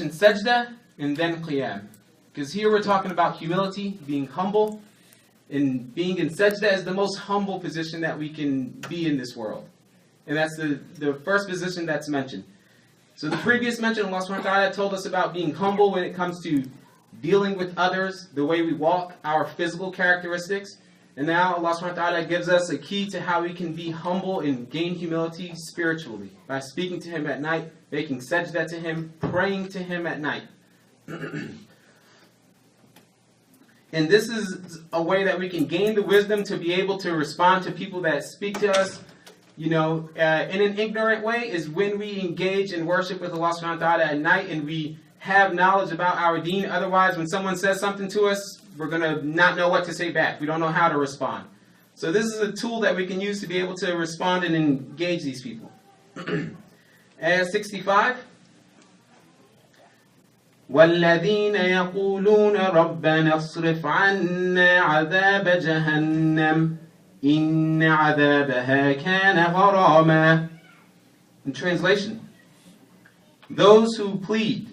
mentioned sajda and then qiyam. Because here we're talking about humility, being humble, and being in sajda is the most humble position that we can be in this world. And that's the first position that's mentioned. So the previous mention, Allah subhanahu wa ta'ala told us about being humble when it comes to dealing with others, the way we walk, our physical characteristics. And now Allah subhanahu wa ta'ala gives us a key to how we can be humble and gain humility spiritually. By speaking to Him at night, making sajda to Him, praying to Him at night. And this is a way that we can gain the wisdom to be able to respond to people that speak to us, in an ignorant way, is when we engage in worship with Allah subhanahu wa ta'ala at night and we have knowledge about our deen. Otherwise, when someone says something to us, we're going to not know what to say back. We don't know how to respond. So this is a tool that we can use to be able to respond and engage these people. Ayah 65. وَالَّذِينَ يَقُولُونَ رَبَّنَا اصْرِفْ عَنَّا عَذَابَ جَهَنَّمَ إِنَّ عَذَابَهَا كَانَ غَرَامًا. In translation, those who plead,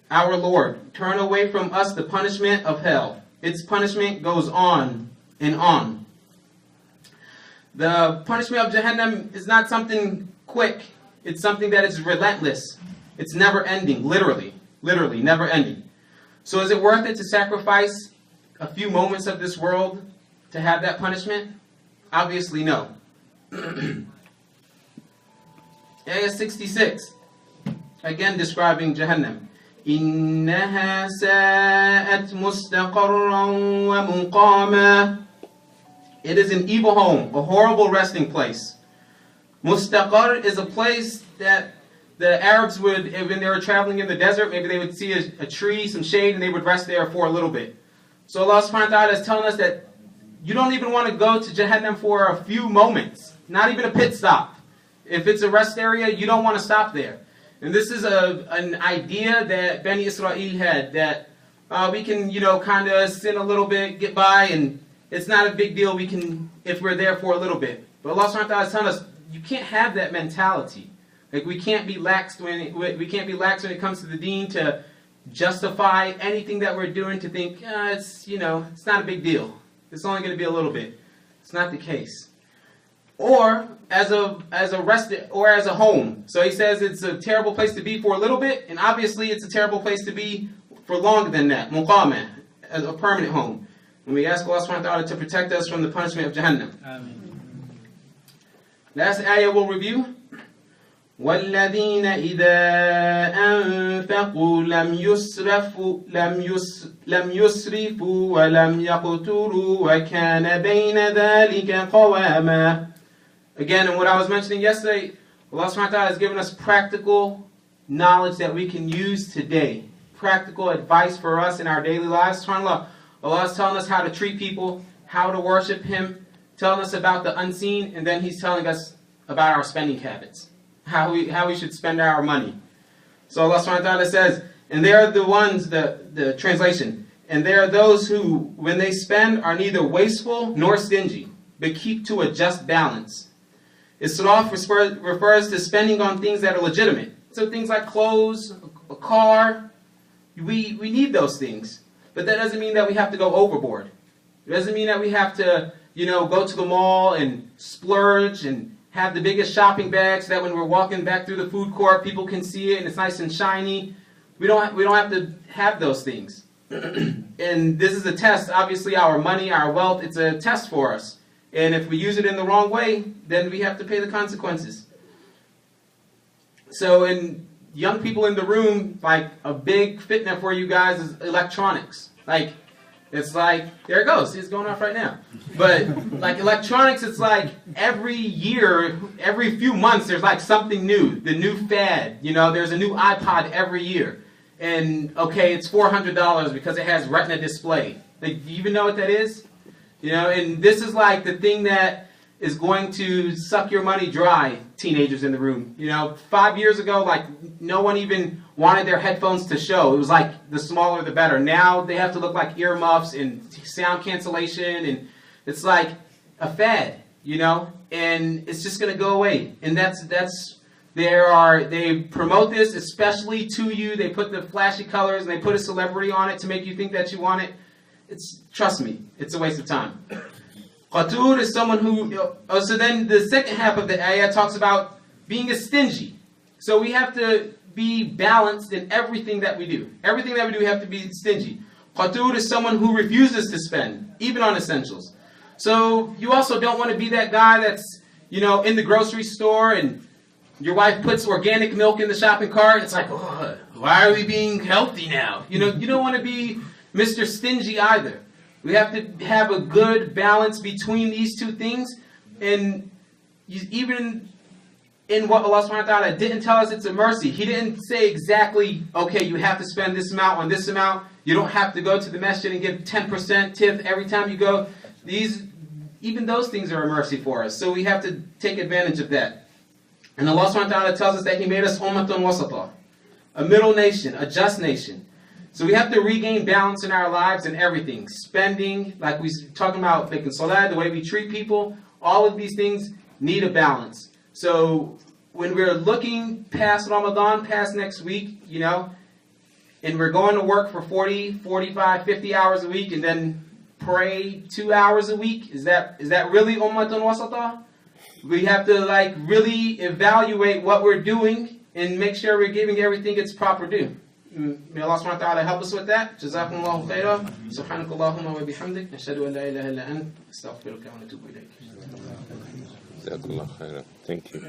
our Lord, turn away from us the punishment of hell. Its punishment goes on and on. The punishment of Jahannam is not something quick. It's something that is relentless. It's never ending, literally, never ending. So is it worth it to sacrifice a few moments of this world to have that punishment? Obviously no. Ayah 66, again describing Jahannam. إِنَّهَا سَاءَتْ مُسْتَقَرًّا وَمُقَامًا. It is an evil home, a horrible resting place. Mustaqar is a place that the Arabs would, when they were traveling in the desert, maybe they would see a tree, some shade, and they would rest there for a little bit. So Allah subhanahu wa ta'ala is telling us that you don't even want to go to Jahannam for a few moments, not even a pit stop. If it's a rest area, you don't want to stop there. And this is an idea that Bani Israel had, that we can, kind of sin a little bit, get by, and it's not a big deal. We can, if we're there for a little bit. But Allah subhanahu wa ta'ala is telling us, you can't have that mentality. Like we can't be lax when it comes to the deen to justify anything that we're doing to think it's not a big deal. It's only going to be a little bit. It's not the case. Or as a rest or as a home. So he says it's a terrible place to be for a little bit, and obviously it's a terrible place to be for longer than that. Muqamah, as a permanent home. And we ask Allah subhanahu wa ta'ala to protect us from the punishment of Jahannam. Amen. Last ayah we'll review. وَالَّذِينَ إِذَا أَنفَقُوا لَمْ يُسْرِفُوا وَلَمْ يَقْتُرُوا وَكَانَ بَيْنَ ذَلِكَ قَوَامًا. Again, and what I was mentioning yesterday, Allah subhanahu wa ta'ala has given us practical knowledge that we can use today. Practical advice for us in our daily lives. SubhanAllah, Allah is telling us how to treat people, how to worship Him, telling us about the unseen, and then He's telling us about our spending habits. How we should spend our money. So Allah subhanahu wa ta'ala says, and they are the ones, the translation, and they are those who, when they spend, are neither wasteful nor stingy, but keep to a just balance. Israf refers to spending on things that are legitimate. So things like clothes, a car, we need those things. But that doesn't mean that we have to go overboard. It doesn't mean that we have to, go to the mall and splurge and have the biggest shopping bag so that when we're walking back through the food court, people can see it and it's nice and shiny. We don't have to have those things. And this is a test. Obviously, our money, our wealth, it's a test for us. And if we use it in the wrong way, then we have to pay the consequences. So, in young people in the room, like a big fitna for you guys is electronics. It's like, there it goes. It's going off right now. But like electronics, it's like every year, every few months, there's like something new. The new fad. There's a new iPod every year. And okay, it's $400 because it has Retina display. Do you even know what that is? And this is like the thing that is going to suck your money dry, teenagers in the room. 5 years ago, like no one even wanted their headphones to show. It was like the smaller the better. Now they have to look like earmuffs and sound cancellation, and it's like a fad, and it's just going to go away. And that's They promote this especially to you. They put the flashy colors and they put a celebrity on it to make you think that you want it. Trust me, it's a waste of time. Qatur is someone who, so then the second half of the ayah talks about being a stingy. So we have to be balanced in everything that we do. Everything that we do, we have to be stingy. Qatur is someone who refuses to spend, even on essentials. So you also don't want to be that guy that's, in the grocery store and your wife puts organic milk in the shopping cart. It's like, oh, why are we being healthy now? You don't want to be Mr. Stingy either. We have to have a good balance between these two things. And even in what Allah subhanahu wa ta'ala didn't tell us, it's a mercy. He didn't say exactly, okay, you have to spend this amount on this amount. You don't have to go to the masjid and give 10% tip every time you go. Even those things are a mercy for us. So we have to take advantage of that. And Allah subhanahu wa ta'ala tells us that He made us ummatun wasata, a middle nation, a just nation. So we have to regain balance in our lives and everything. Spending, like we talking about making salah, the way we treat people, all of these things need a balance. So when we're looking past Ramadan, past next week, and we're going to work for 40, 45, 50 hours a week and then pray 2 hours a week, is that really ummatun wasata? We have to really evaluate what we're doing and make sure we're giving everything its proper due. May Allah subhanahu wa ta'ala help us with that. Jazakumullahu khairan. Subhanakallahumma wa bihamdik. Nashhadu an la ilaha illa ant. Astaghfiruka wa natubu ilayk. Jazakallah khairan. Thank you.